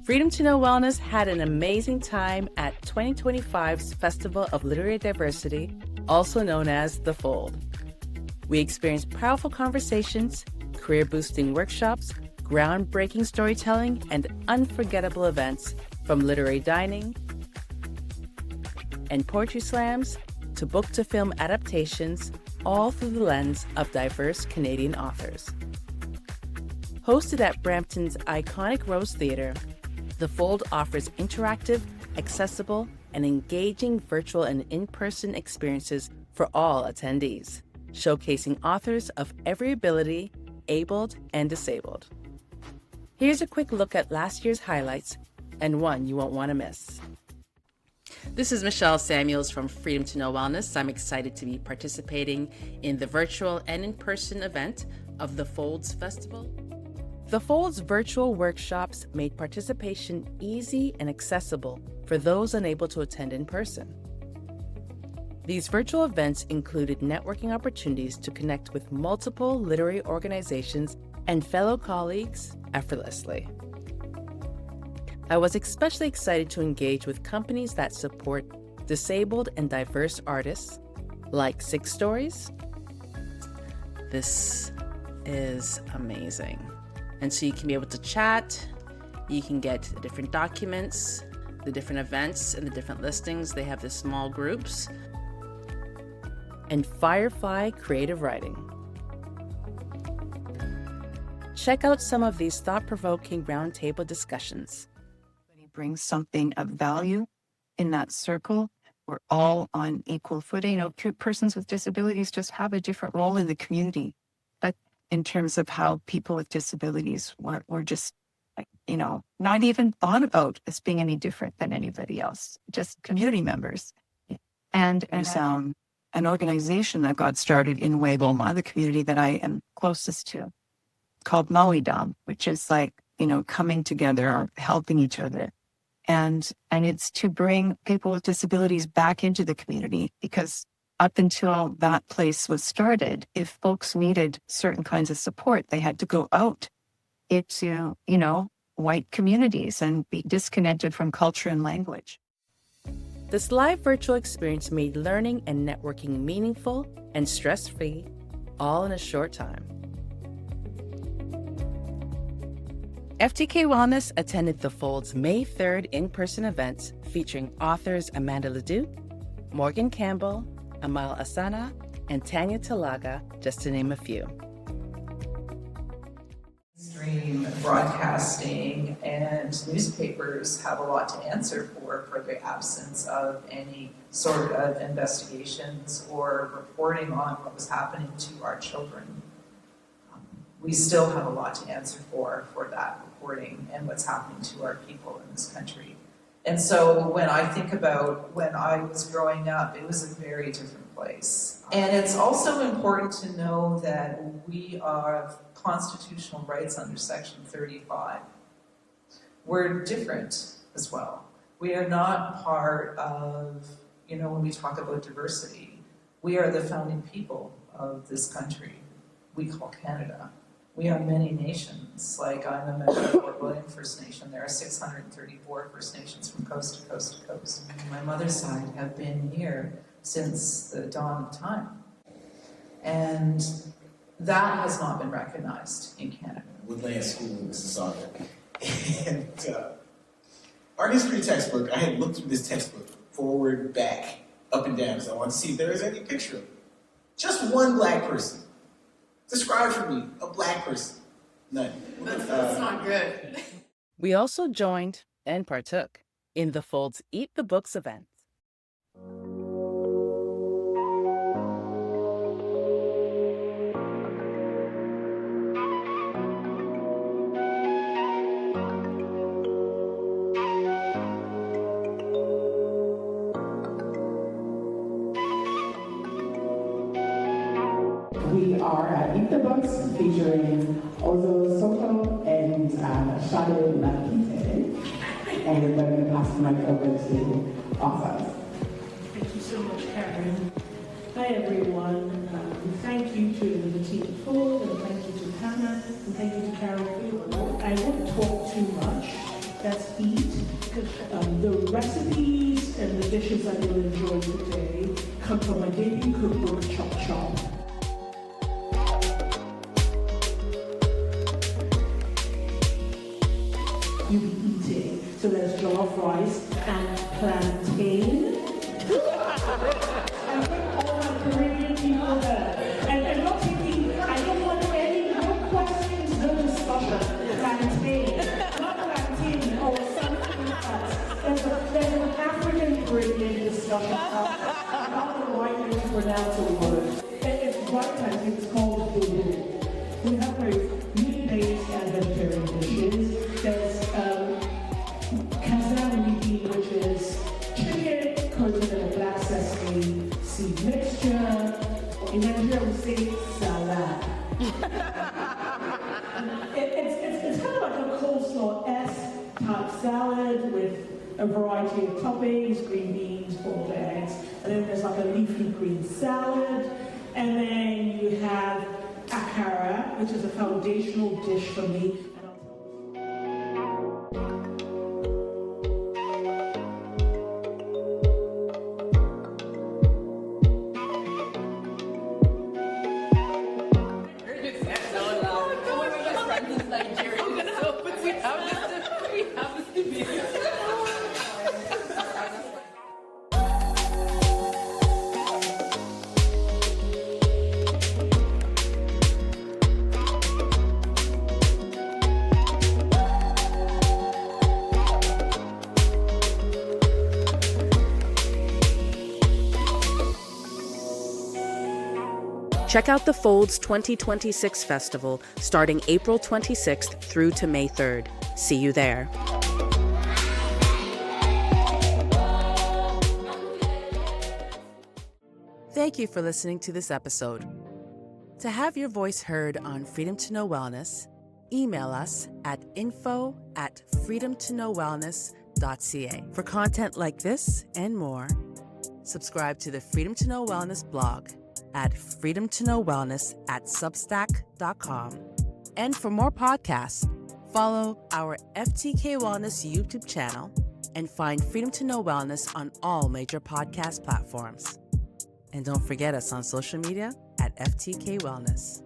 Freedom to Know Wellness had an amazing time at 2025's Festival of Literary Diversity, also known as The Fold. We experienced powerful conversations, career-boosting workshops, groundbreaking storytelling, and unforgettable events from literary dining and poetry slams to book-to-film adaptations, all through the lens of diverse Canadian authors. Hosted at Brampton's iconic Rose Theatre, The Fold offers interactive, accessible, and engaging virtual and in-person experiences for all attendees, showcasing authors of every ability, abled and disabled. Here's a quick look at last year's highlights and one you won't want to miss. This is Michelle Samuels from Freedom to Know Wellness. I'm excited to be participating in the virtual and in-person event of The Fold's Festival. The Fold's virtual workshops made participation easy and accessible for those unable to attend in person. These virtual events included networking opportunities to connect with multiple literary organizations and fellow colleagues effortlessly. I was especially excited to engage with companies that support disabled and diverse artists, like Six Stories. This is amazing. And so you can be able to chat, you can get the different documents, the different events, and the different listings. They have the small groups. And Firefly Creative Writing. Check out some of these thought-provoking roundtable discussions. Brings something of value in that circle. We're all on equal footing. You know, persons with disabilities just have a different role in the community. But in terms of how people with disabilities were just, not even thought about as being any different than anybody else, just community members. And an organization that got started in Weboma, the community that I am closest to, called Maui Dam, which is coming together or helping each other. And it's to bring people with disabilities back into the community, because up until that place was started, if folks needed certain kinds of support, they had to go out into, white communities and be disconnected from culture and language. This live virtual experience made learning and networking meaningful and stress-free, all in a short time. FTK Wellness attended The Fold's May 3rd in-person events featuring authors Amanda Ledoux, Morgan Campbell, Amal Asana, and Tanya Talaga, just to name a few. Mainstream broadcasting and newspapers have a lot to answer for the absence of any sort of investigations or reporting on what was happening to our children. We still have a lot to answer for that reporting and what's happening to our people in this country. And so when I think about when I was growing up, it was a very different place. And it's also important to know that we have constitutional rights under Section 35. We're different as well. We are not part of, when we talk about diversity, we are the founding people of this country we call Canada. We are many nations. Like, I'm a member of Fort William First Nation. There are 634 First Nations from coast to coast to coast. My mother's side have been here since the dawn of time. And that has not been recognized in Canada. Woodland School in Mississauga. And our history textbook, I had looked through this textbook forward, back, up and down, because I wanted to see if there was any picture of it. Just one black person. Describe for me a black person. None. That's not good. We also joined and partook in The Fold's Eat the Books event. We are at Eat the Books featuring Ozo Soto and Shade Nakite. And we're going to pass the mic over to Asa. Thank you so much, Karen. Hi, everyone. Thank you to the team at Fold, and thank you to Hannah, and thank you to Carol Field. I won't talk too much, Let's eat. The recipes and the dishes that you'll enjoy today come from my debut cookbook, Chop Chop. You'll be eating. So there's jollof rice and plantain. I think all my Caribbean people there. And not thinking, I don't want no questions, no discussion. Plantain. Not plantain or something else. There's an African Caribbean discussion about the right way to pronounce a word. It's white plantain, it's called fugu. We have both meat-based and vegetarian dishes. There's which is chicken coated in a black sesame seed mixture. In Nigeria, we say salad. It's kind of like a coleslaw-esque type salad with a variety of toppings, green beans, boiled eggs, and then there's like a leafy green salad, and then you have akara, which is a foundational dish for me. Check out The Fold's 2026 festival starting April 26th through to May 3rd. See you there. Thank you for listening to this episode. To have your voice heard on Freedom to Know Wellness, email us at info@freedomtoknowwellness.ca. For content like this and more, subscribe to the Freedom to Know Wellness blog at freedomtoknowwellness@substack.com. And for more podcasts, follow our FTK Wellness YouTube channel and find Freedom to Know Wellness on all major podcast platforms. And don't forget us on social media at FTK Wellness.